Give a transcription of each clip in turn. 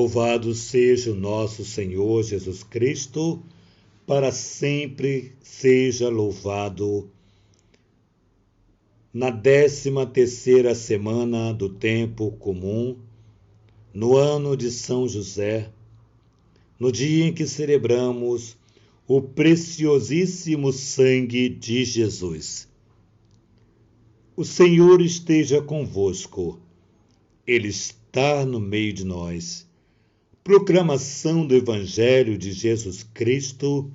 Louvado seja o nosso Senhor Jesus Cristo, para sempre seja louvado. Na 13ª semana do tempo comum, no ano de São José, no dia em que celebramos o preciosíssimo sangue de Jesus. O Senhor esteja convosco, Ele está no meio de nós. Proclamação do Evangelho de Jesus Cristo,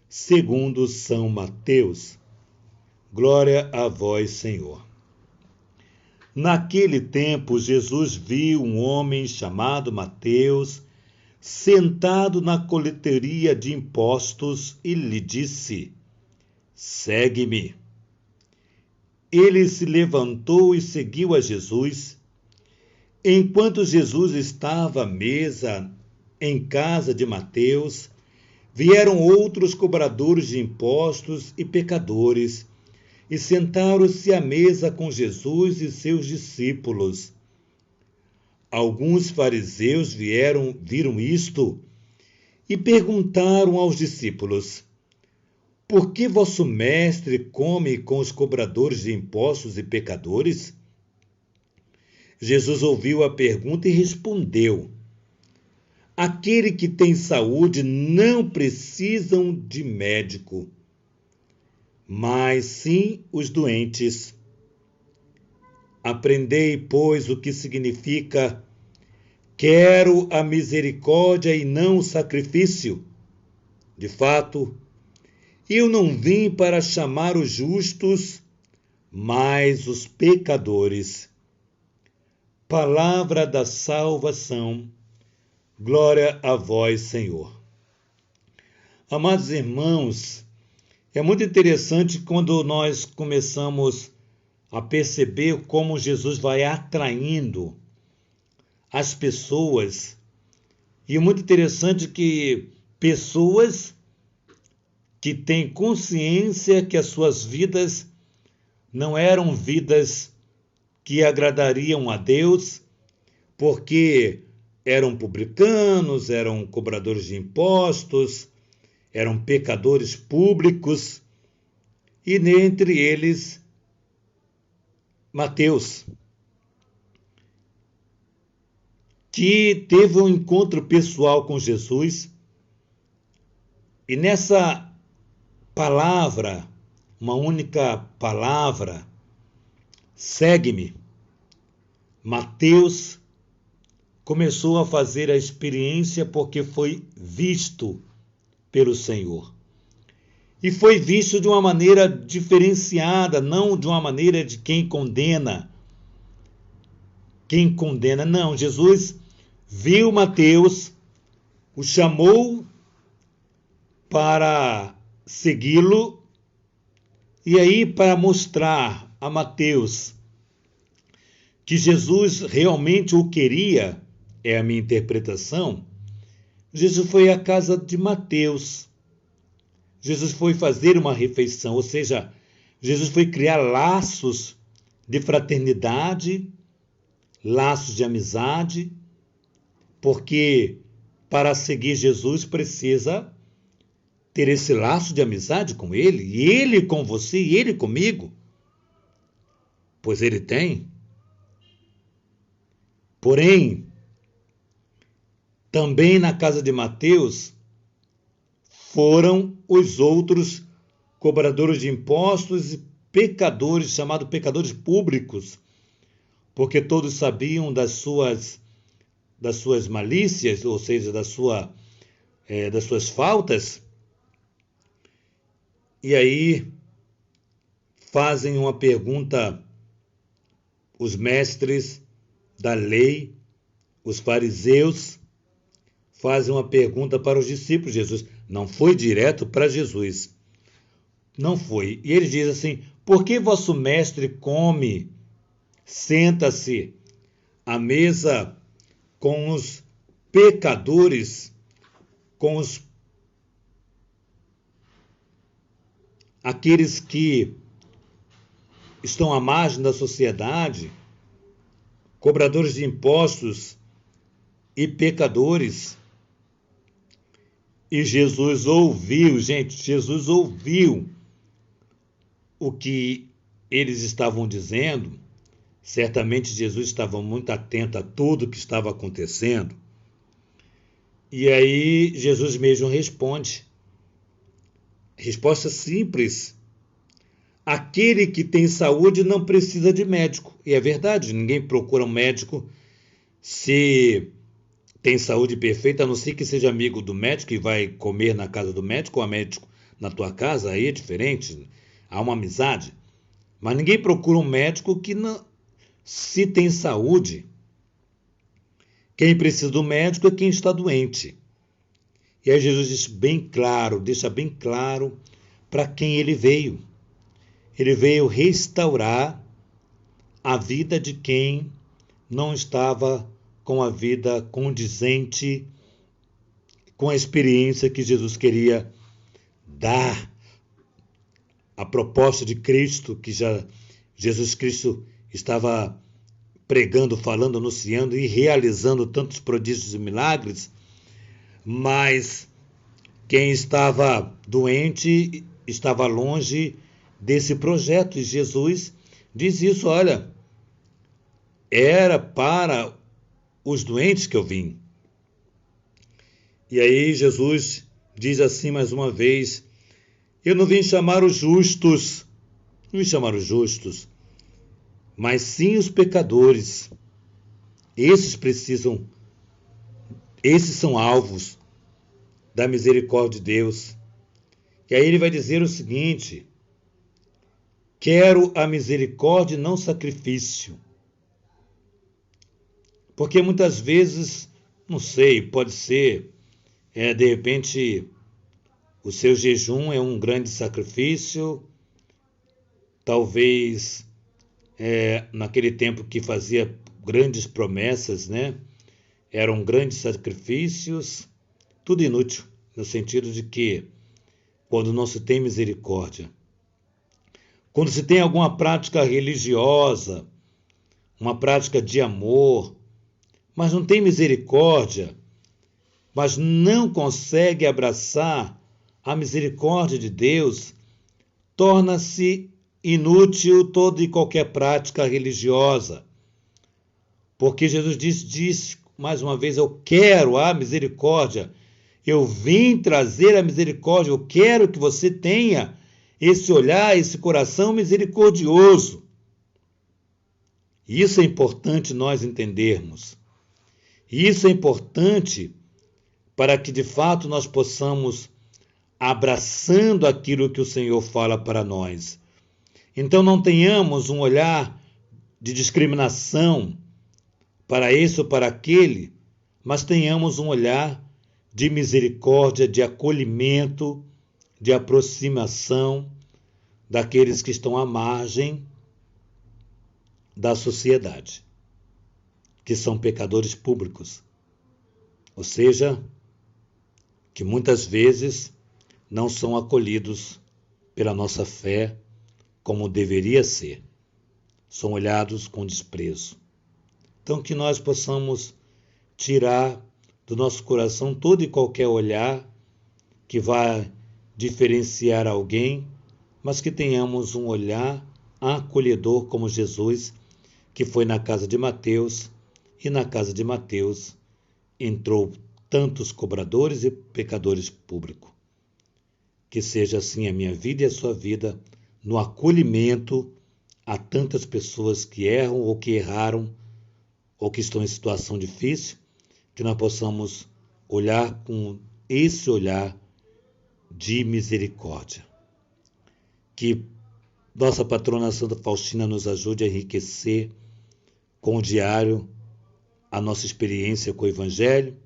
segundo São Mateus. Glória a vós, Senhor. Naquele tempo, Jesus viu um homem chamado Mateus, sentado na coleteria de impostos, e lhe disse: Segue-me. Ele se levantou e seguiu a Jesus. Enquanto Jesus estava à mesa em casa de Mateus, vieram outros cobradores de impostos e pecadores, e sentaram-se à mesa com Jesus e seus discípulos. Alguns fariseus viram isto e perguntaram aos discípulos: Por que vosso mestre come com os cobradores de impostos e pecadores? Jesus ouviu a pergunta e respondeu: Aquele que tem saúde não precisa de médico, mas sim os doentes. Aprendei, pois, o que significa: quero a misericórdia e não o sacrifício. De fato, eu não vim para chamar os justos, mas os pecadores. Palavra da salvação. Glória a vós, Senhor. Amados irmãos, é muito interessante quando nós começamos a perceber como Jesus vai atraindo as pessoas. E é muito interessante que pessoas que têm consciência que as suas vidas não eram vidas que agradariam a Deus, porque eram publicanos, eram cobradores de impostos, eram pecadores públicos, e dentre eles, Mateus, que teve um encontro pessoal com Jesus, e nessa palavra, uma única palavra, segue-me, Mateus começou a fazer a experiência porque foi visto pelo Senhor. E foi visto de uma maneira diferenciada, não de uma maneira de quem condena. Quem condena, não. Jesus viu Mateus, o chamou para segui-lo, e aí para mostrar a Mateus que Jesus realmente o queria, é a minha interpretação, Jesus foi à casa de Mateus. Jesus foi fazer uma refeição, ou seja, Jesus foi criar laços de fraternidade, laços de amizade, porque para seguir Jesus precisa ter esse laço de amizade com Ele, e Ele com você, e Ele comigo, pois Ele tem. Porém, também na casa de Mateus foram os outros cobradores de impostos e pecadores, chamados pecadores públicos, porque todos sabiam das suas malícias, ou seja, das suas faltas, e aí fazem uma pergunta os mestres da lei, os fariseus, fazem uma pergunta para os discípulos de Jesus. Não foi direto para Jesus. Não foi. E ele diz assim: por que vosso mestre come, senta-se à mesa com os pecadores, com aqueles que estão à margem da sociedade, cobradores de impostos, e pecadores. E Jesus ouviu, gente, Jesus ouviu o que eles estavam dizendo. Certamente Jesus estava muito atento a tudo que estava acontecendo. E aí Jesus mesmo responde. Resposta simples. Aquele que tem saúde não precisa de médico. E é verdade, ninguém procura um médico se tem saúde perfeita, a não ser que seja amigo do médico e vai comer na casa do médico, ou médico na tua casa, aí é diferente, há uma amizade. Mas ninguém procura um médico que não, se tem saúde. Quem precisa do médico é quem está doente. E aí Jesus diz bem claro, deixa bem claro para quem ele veio. Ele veio restaurar a vida de quem não estava com a vida condizente com a experiência que Jesus queria dar. A proposta de Cristo, que já Jesus Cristo estava pregando, falando, anunciando e realizando tantos prodígios e milagres, mas quem estava doente estava longe desse projeto. E Jesus diz isso, olha, era para os doentes que eu vim. E aí Jesus diz assim mais uma vez, eu não vim chamar os justos, não vim chamar os justos, mas sim os pecadores. Esses precisam, esses são alvos da misericórdia de Deus. E aí ele vai dizer o seguinte, quero a misericórdia e não sacrifício. Porque muitas vezes, não sei, pode ser, de repente, o seu jejum é um grande sacrifício, talvez naquele tempo que fazia grandes promessas, né? Eram grandes sacrifícios, tudo inútil, no sentido de que, quando não se tem misericórdia, quando se tem alguma prática religiosa, uma prática de amor, mas não tem misericórdia, mas não consegue abraçar a misericórdia de Deus, torna-se inútil toda e qualquer prática religiosa. Porque Jesus diz mais uma vez, eu quero a misericórdia, eu vim trazer a misericórdia, eu quero que você tenha esse olhar, esse coração misericordioso. Isso é importante nós entendermos. Isso é importante para que de fato nós possamos abraçando aquilo que o Senhor fala para nós. Então não tenhamos um olhar de discriminação para esse ou para aquele, mas tenhamos um olhar de misericórdia, de acolhimento, de aproximação daqueles que estão à margem da sociedade, que são pecadores públicos. Ou seja, que muitas vezes não são acolhidos pela nossa fé como deveria ser. São olhados com desprezo. Então que nós possamos tirar do nosso coração todo e qualquer olhar que vá diferenciar alguém, mas que tenhamos um olhar acolhedor como Jesus, que foi na casa de Mateus, e na casa de Mateus entrou tantos cobradores e pecadores públicos. Que seja assim a minha vida e a sua vida, no acolhimento a tantas pessoas que erram ou que erraram, ou que estão em situação difícil, que nós possamos olhar com esse olhar de misericórdia. Que nossa patrona Santa Faustina nos ajude a enriquecer com o diário a nossa experiência com o Evangelho.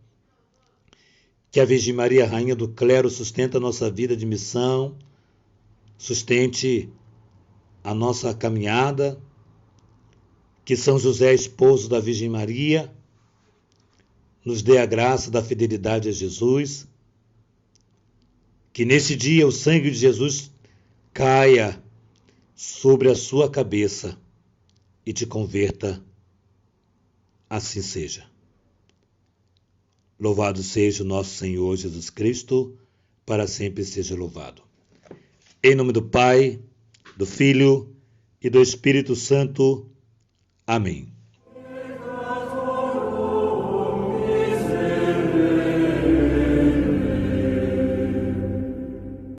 Que a Virgem Maria, Rainha do Clero, sustente a nossa vida de missão, sustente a nossa caminhada. Que São José, esposo da Virgem Maria, nos dê a graça da fidelidade a Jesus. Que nesse dia o sangue de Jesus caia sobre a sua cabeça e te converta. Assim seja. Louvado seja o nosso Senhor Jesus Cristo, para sempre seja louvado. Em nome do Pai, do Filho e do Espírito Santo. Amém.